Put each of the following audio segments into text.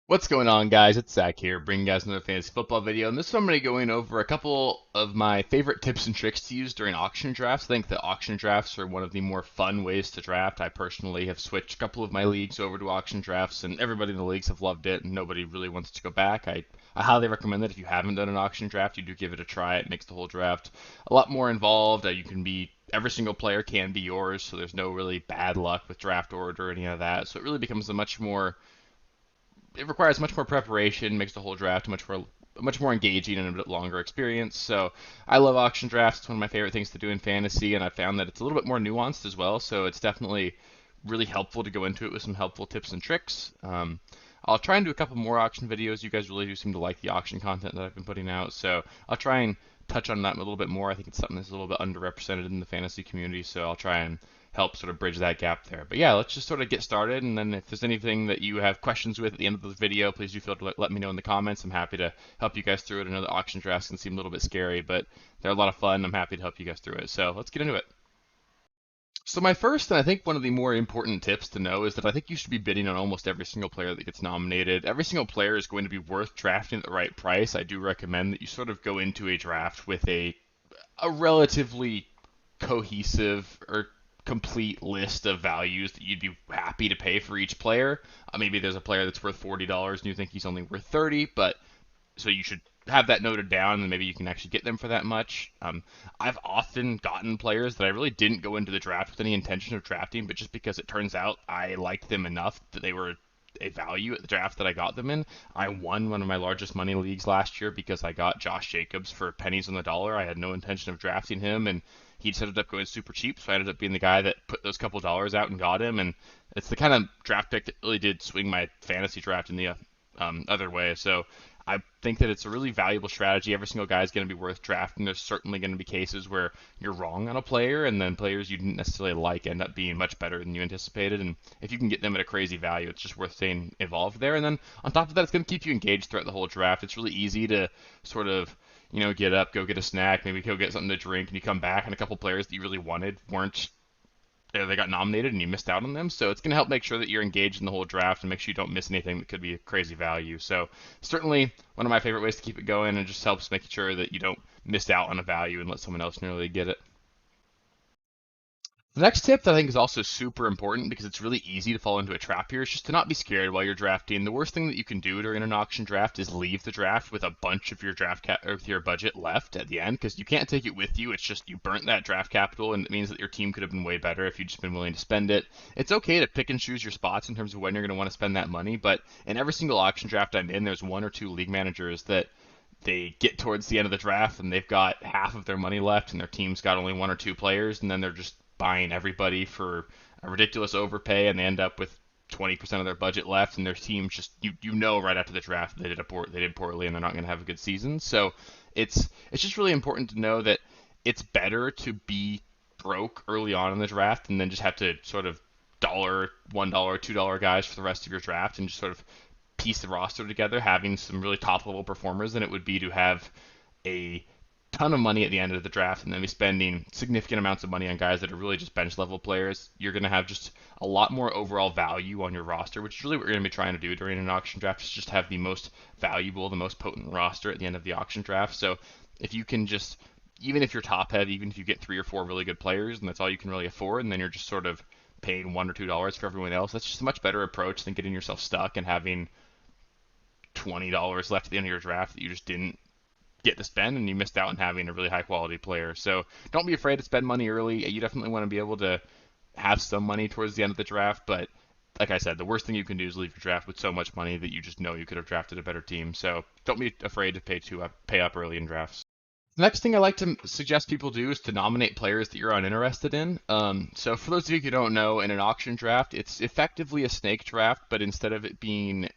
What's going on, guys? It's Zach here, bringing you guys another fantasy football video. And this one, I'm going to be going over a couple of my favorite tips and tricks to use during auction drafts. I think the auction drafts are one of the more fun ways to draft. I personally have switched a couple of my leagues over to auction drafts, and everybody in the leagues have loved it, and nobody really wants to go back. I highly recommend that if you haven't done an auction draft, you do give it a try. It makes the whole draft a lot more involved. You can be every single player can be yours, so there's no really bad luck with draft order or any of that. So it really becomes a much more it requires much more preparation, makes the whole draft much more engaging and a bit longer experience. So I love auction drafts. It's one of my favorite things to do in fantasy, and I found that it's a little bit more nuanced as well. So it's definitely really helpful to go into it with some helpful tips and tricks. I'll try and do a couple more auction videos. You guys really do seem to like the auction content that I've been putting out, so I'll try and touch on that a little bit more. I think it's something that's a little bit underrepresented in the fantasy community, so I'll try and help sort of bridge that gap there. But yeah, let's just sort of get started, and then if there's anything that you have questions with at the end of the video, please do feel to let me know in the comments. I'm happy to help you guys through it. I know the auction drafts can seem a little bit scary, but they're a lot of fun. I'm happy to help you guys through it. So let's get into it. So my first, and I think one of the more important tips to know is that I think you should be bidding on almost every single player that gets nominated. Every single player is going to be worth drafting at the right price. I do recommend that you sort of go into a draft with a relatively cohesive or complete list of values that you'd be happy to pay for each player. Maybe there's a player that's worth $40 and you think he's only worth 30, but so you should have that noted down and maybe you can actually get them for that much. I've often gotten players that I really didn't go into the draft with any intention of drafting, but just because it turns out I liked them enough that they were a value at the draft that I got them in. I won one of my largest money leagues last year because I got Josh Jacobs for pennies on the dollar. I had no intention of drafting him, and he just ended up going super cheap. So I ended up being the guy that put those couple dollars out and got him. And it's the kind of draft pick that really did swing my fantasy draft in the other way. So I think that it's a really valuable strategy. Every single guy is going to be worth drafting. There's certainly going to be cases where you're wrong on a player, and then players you didn't necessarily like end up being much better than you anticipated. And if you can get them at a crazy value, it's just worth staying involved there. And then on top of that, it's going to keep you engaged throughout the whole draft. It's really easy to sort of get up, go get a snack, maybe go get something to drink, and you come back, and a couple players that you really wanted weren't they got nominated and you missed out on them. So it's going to help make sure that you're engaged in the whole draft and make sure you don't miss anything that could be a crazy value. So certainly one of my favorite ways to keep it going and just helps making sure that you don't miss out on a value and let someone else nearly get it. The next tip that I think is also super important because it's really easy to fall into a trap here is just to not be scared while you're drafting. The worst thing that you can do during an auction draft is leave the draft with a bunch of your or with your budget left at the end because you can't take it with you. It's just you burnt that draft capital and it means that your team could have been way better if you'd just been willing to spend it. It's okay to pick and choose your spots in terms of when you're going to want to spend that money, but in every single auction draft I'm in, there's one or two league managers that they get towards the end of the draft and they've got half of their money left and their team's got only one or two players and then they're just buying everybody for a ridiculous overpay and they end up with 20% of their budget left and their team just you know right after the draft they did poorly and they're not going to have a good season. So it's just really important to know that it's better to be broke early on in the draft and then just have to sort of $1, $2 guys for the rest of your draft and just sort of piece the roster together, having some really top level performers than it would be to have a ton of money at the end of the draft and then be spending significant amounts of money on guys that are really just bench level players. You're going to have just a lot more overall value on your roster, which is really what you're going to be trying to do during an auction draft, is just have the most valuable, the most potent roster at the end of the auction draft. So if you can just, even if you're top heavy, even if you get three or four really good players and that's all you can really afford, and then you're just sort of paying $1 or $2 for everyone else, that's just a much better approach than getting yourself stuck and having $20 left at the end of your draft that you just didn't get to spend and you missed out on having a really high quality player. So don't be afraid to spend money early. You definitely want to be able to have some money towards the end of the draft, but like I said, the worst thing you can do is leave your draft with so much money that you just know you could have drafted a better team. So don't be afraid to pay up early in drafts. The next thing I like to suggest people do is to nominate players that you're uninterested in. So for those of you who don't know, in an auction draft, it's effectively a snake draft, but instead of it being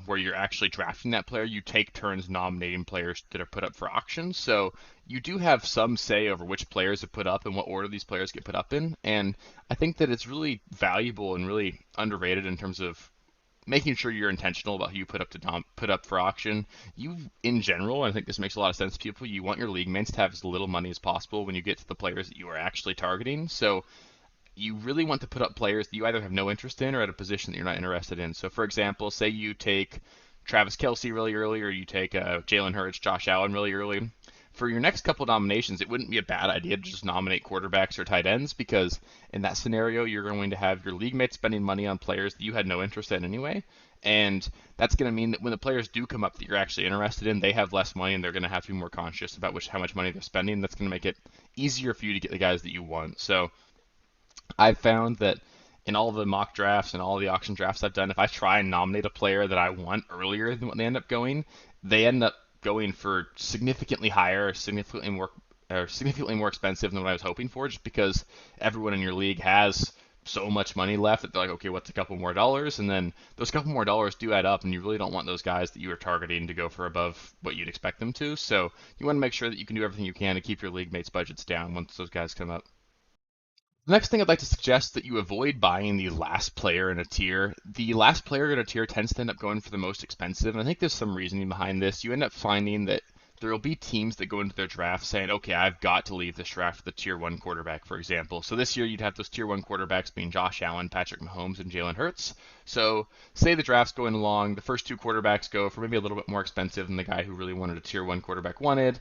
where you're actually drafting that player, you take turns nominating players that are put up for auction. So you do have some say over which players are put up and what order these players get put up in. And I think that it's really valuable and really underrated in terms of making sure you're intentional about who you put up for auction. You, in general, I think this makes a lot of sense to people. You want your league mates to have as little money as possible when you get to the players that you are actually targeting. So you really want to put up players that you either have no interest in or at a position that you're not interested in. So, for example, say you take Travis Kelce really early, or you take Jalen Hurts, Josh Allen really early. For your next couple nominations, it wouldn't be a bad idea to just nominate quarterbacks or tight ends because in that scenario, you're going to have your league mates spending money on players that you had no interest in anyway. And that's going to mean that when the players do come up that you're actually interested in, they have less money and they're going to have to be more conscious about how much money they're spending. That's going to make it easier for you to get the guys that you want. So I've found that in all the mock drafts and all the auction drafts I've done, if I try and nominate a player that I want earlier than what they end up going, they end up going for significantly higher, significantly more expensive than what I was hoping for, just because everyone in your league has so much money left that they're like, okay, what's a couple more dollars? And then those couple more dollars do add up, and you really don't want those guys that you are targeting to go for above what you'd expect them to. So you want to make sure that you can do everything you can to keep your league mates' budgets down once those guys come up. The next thing I'd like to suggest that you avoid buying the last player in a tier. The last player in a tier tends to end up going for the most expensive, and I think there's some reasoning behind this. You end up finding that there will be teams that go into their draft saying, okay, I've got to leave this draft with the tier one quarterback, for example. So this year you'd have those tier one quarterbacks being Josh Allen, Patrick Mahomes, and Jalen Hurts. So say the draft's going along, the first two quarterbacks go for maybe a little bit more expensive than the guy who really wanted a tier one quarterback wanted.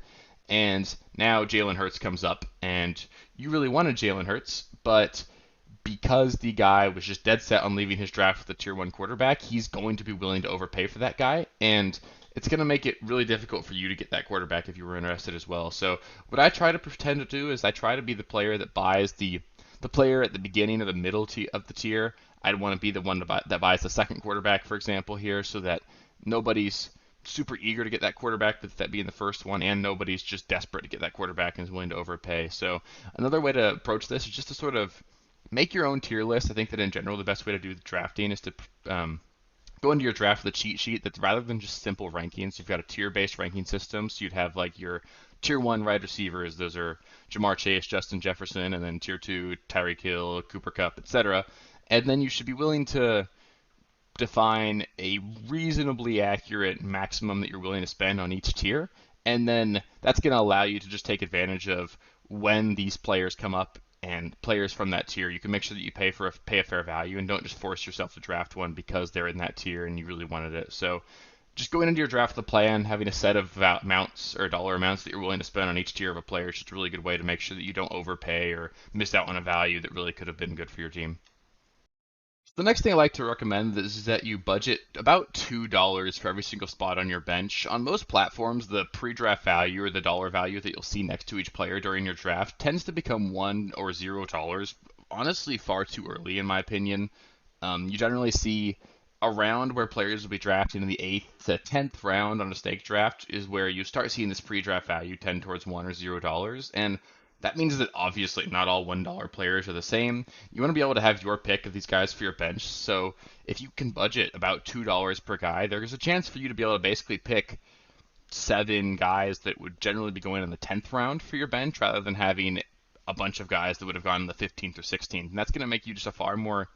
And now Jalen Hurts comes up, and you really wanted Jalen Hurts, but because the guy was just dead set on leaving his draft with a tier one quarterback, he's going to be willing to overpay for that guy, and it's going to make it really difficult for you to get that quarterback if you were interested as well. So what I try to pretend to do is I try to be the player that buys the player at the beginning or the middle of the tier. I'd want to be the one that buys the second quarterback, for example, here, so that nobody's super eager to get that quarterback, with that being the first one, and nobody's just desperate to get that quarterback and is willing to overpay. So another way to approach this is just to sort of make your own tier list. I think that in general, the best way to do the drafting is to go into your draft with a cheat sheet that's rather than just simple rankings. You've got a tier-based ranking system, so you'd have like your tier one wide receivers. Those are Jamar Chase, Justin Jefferson, and then tier two Tyreek Hill, Cooper Kupp, etc. And then you should be willing to define a reasonably accurate maximum that you're willing to spend on each tier. And then that's going to allow you to just take advantage of when these players come up and players from that tier. You can make sure that you pay a fair value and don't just force yourself to draft one because they're in that tier and you really wanted it. So just going into your draft with a plan, having a set of amounts or dollar amounts that you're willing to spend on each tier of a player is just a really good way to make sure that you don't overpay or miss out on a value that really could have been good for your team. The next thing I like to recommend is that you budget about $2 for every single spot on your bench. On most platforms, the pre-draft value or the dollar value that you'll see next to each player during your draft tends to become $1 or $0. Honestly, far too early in my opinion. You generally see around where players will be drafted in the 8th to 10th round on a snake draft is where you start seeing this pre-draft value tend towards $1 or $0. And that means that obviously not all $1 players are the same. You want to be able to have your pick of these guys for your bench. So if you can budget about $2 per guy, there's a chance for you to be able to basically pick 7 guys that would generally be going in the 10th round for your bench rather than having a bunch of guys that would have gone in the 15th or 16th. And that's going to make you just a far more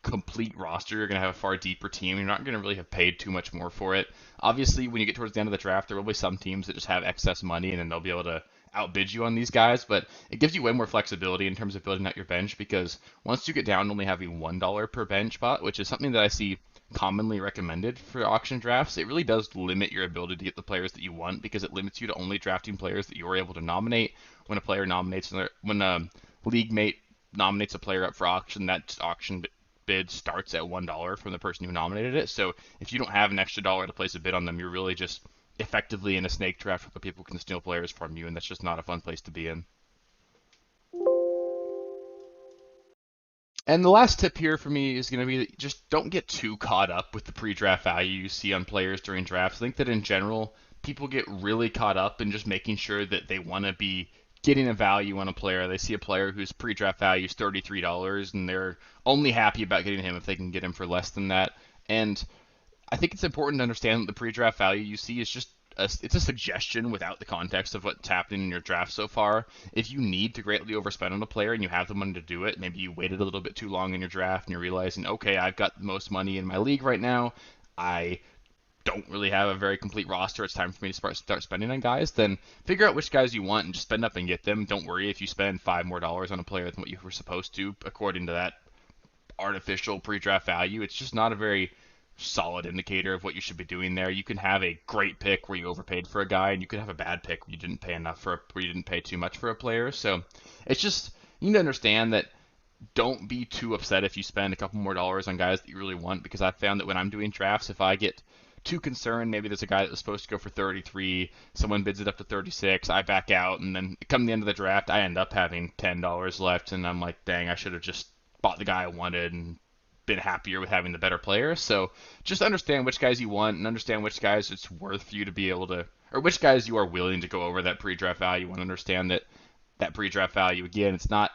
complete roster. You're going to have a far deeper team. You're not going to really have paid too much more for it. Obviously, when you get towards the end of the draft, there will be some teams that just have excess money and then they'll be able to outbid you on these guys, but it gives you way more flexibility in terms of building out your bench because once you get down to only having $1 per bench spot, which is something that I see commonly recommended for auction drafts, it really does limit your ability to get the players that you want because it limits you to only drafting players that you're able to nominate. When a league mate nominates a player up for auction, that auction bid starts at $1 from the person who nominated it. So if you don't have an extra dollar to place a bid on them, you're really just effectively in a snake draft where people can steal players from you, and that's just not a fun place to be in. And the last tip here for me is going to be that just don't get too caught up with the pre-draft value you see on players during drafts. I think that in general, people get really caught up in just making sure that they want to be getting a value on a player. They see a player whose pre-draft value is $33 and they're only happy about getting him if they can get him for less than that. And I think it's important to understand that the pre-draft value you see is just it's a suggestion without the context of what's happening in your draft so far. If you need to greatly overspend on a player and you have the money to do it, maybe you waited a little bit too long in your draft and you're realizing, okay, I've got the most money in my league right now. I don't really have a very complete roster, it's time for me to start spending on guys, then figure out which guys you want and just spend up and get them. Don't worry if you spend $5 more on a player than what you were supposed to, according to that artificial pre-draft value. It's just not a very solid indicator of what you should be doing there. You can have a great pick where you overpaid for a guy, and you can have a bad pick where you didn't pay enough where you didn't pay too much for a player. So it's just, you need to understand that don't be too upset if you spend a couple more dollars on guys that you really want, because I've found that when I'm doing drafts, if I get too concerned, maybe there's a guy that was supposed to go for 33, someone bids it up to 36, I back out, and then come the end of the draft, I end up having $10 left, and I'm like, dang, I should have just bought the guy I wanted and been happier with having the better player. So just understand which guys you want and understand which guys it's worth for you to be able to, or which guys you are willing to go over that pre-draft value, and understand that that pre-draft value, again, it's not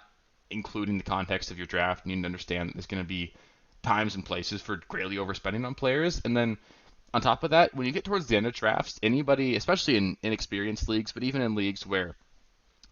including the context of your draft. You need to understand that there's going to be times and places for greatly overspending on players. And then on top of that, when you get towards the end of drafts, anybody, especially in inexperienced leagues, but even in leagues where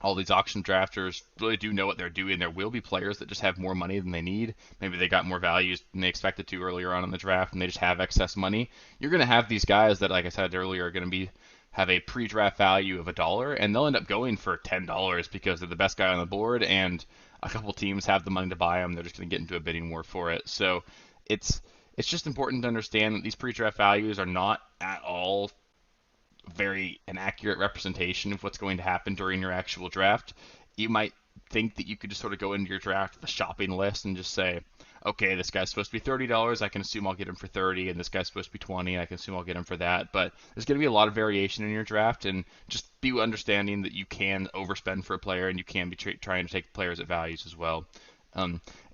all these auction drafters really do know what they're doing, there will be players that just have more money than they need. Maybe they got more values than they expected to earlier on in the draft, and they just have excess money. You're going to have these guys that, like I said earlier, are going to have a pre-draft value of $1, and they'll end up going for $10 because they're the best guy on the board, and a couple teams have the money to buy them. They're just going to get into a bidding war for it. So it's just important to understand that these pre-draft values are not at all very an accurate representation of what's going to happen during your actual draft. You might think that you could just sort of go into your draft with a shopping list and just say, okay, this guy's supposed to be $30, I can assume I'll get him for 30, and this guy's supposed to be 20, I can assume I'll get him for that. But there's going to be a lot of variation in your draft, and just be understanding that you can overspend for a player, and you can be trying to take players at values as well.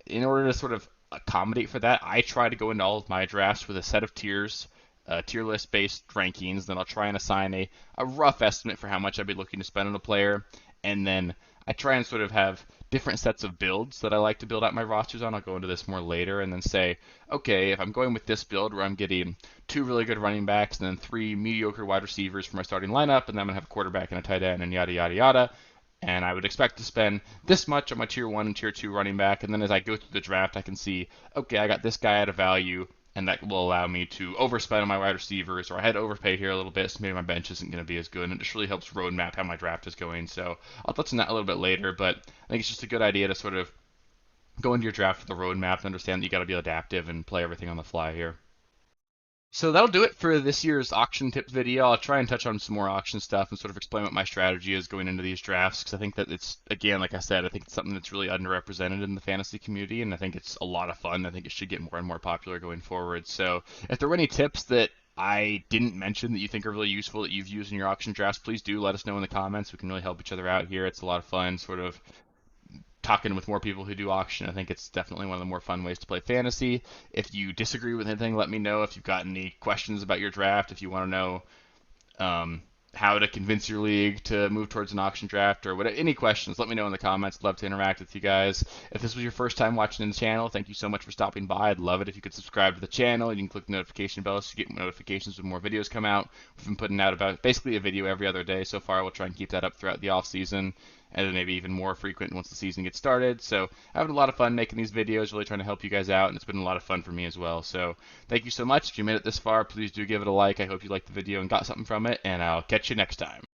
In order to sort of accommodate for that, I try to go into all of my drafts with a set of tiers, tier list based rankings. Then I'll try and assign a rough estimate for how much I'd be looking to spend on a player, and then I try and sort of have different sets of builds that I like to build out my rosters on. I'll go into this more later, and then say, okay, if I'm going with this build where I'm getting 2 really good running backs and then 3 mediocre wide receivers for my starting lineup, and then I'm going to have a quarterback and a tight end and yada, yada, yada, and I would expect to spend this much on my tier 1 and tier 2 running back, and then as I go through the draft, I can see, okay, I got this guy at a value, and that will allow me to overspend on my wide receivers, or I had to overpay here a little bit, so maybe my bench isn't going to be as good, and it just really helps roadmap how my draft is going. So I'll touch on that a little bit later, but I think it's just a good idea to sort of go into your draft with a roadmap and understand that you got to be adaptive and play everything on the fly here. So that'll do it for this year's auction tips video. I'll try and touch on some more auction stuff and sort of explain what my strategy is going into these drafts, because I think that it's, again, like I said, I think it's something that's really underrepresented in the fantasy community, and I think it's a lot of fun. I think it should get more and more popular going forward. So if there were any tips that I didn't mention that you think are really useful that you've used in your auction drafts, please do let us know in the comments. We can really help each other out here. It's a lot of fun sort of talking with more people who do auction. I think it's definitely one of the more fun ways to play fantasy. If you disagree with anything, let me know. If you've got any questions about your draft, if you want to know how to convince your league to move towards an auction draft, or whatever, any questions, let me know in the comments. Love to interact with you guys. If this was your first time watching the channel, thank you so much for stopping by. I'd love it if you could subscribe to the channel. You can click the notification bell so you get notifications when more videos come out. We've been putting out about basically a video every other day so far. We'll try and keep that up throughout the off season, and then maybe even more frequent once the season gets started. So having a lot of fun making these videos, really trying to help you guys out, and it's been a lot of fun for me as well. So thank you so much. If you made it this far, please do give it a like. I hope you liked the video and got something from it, and I'll catch you next time.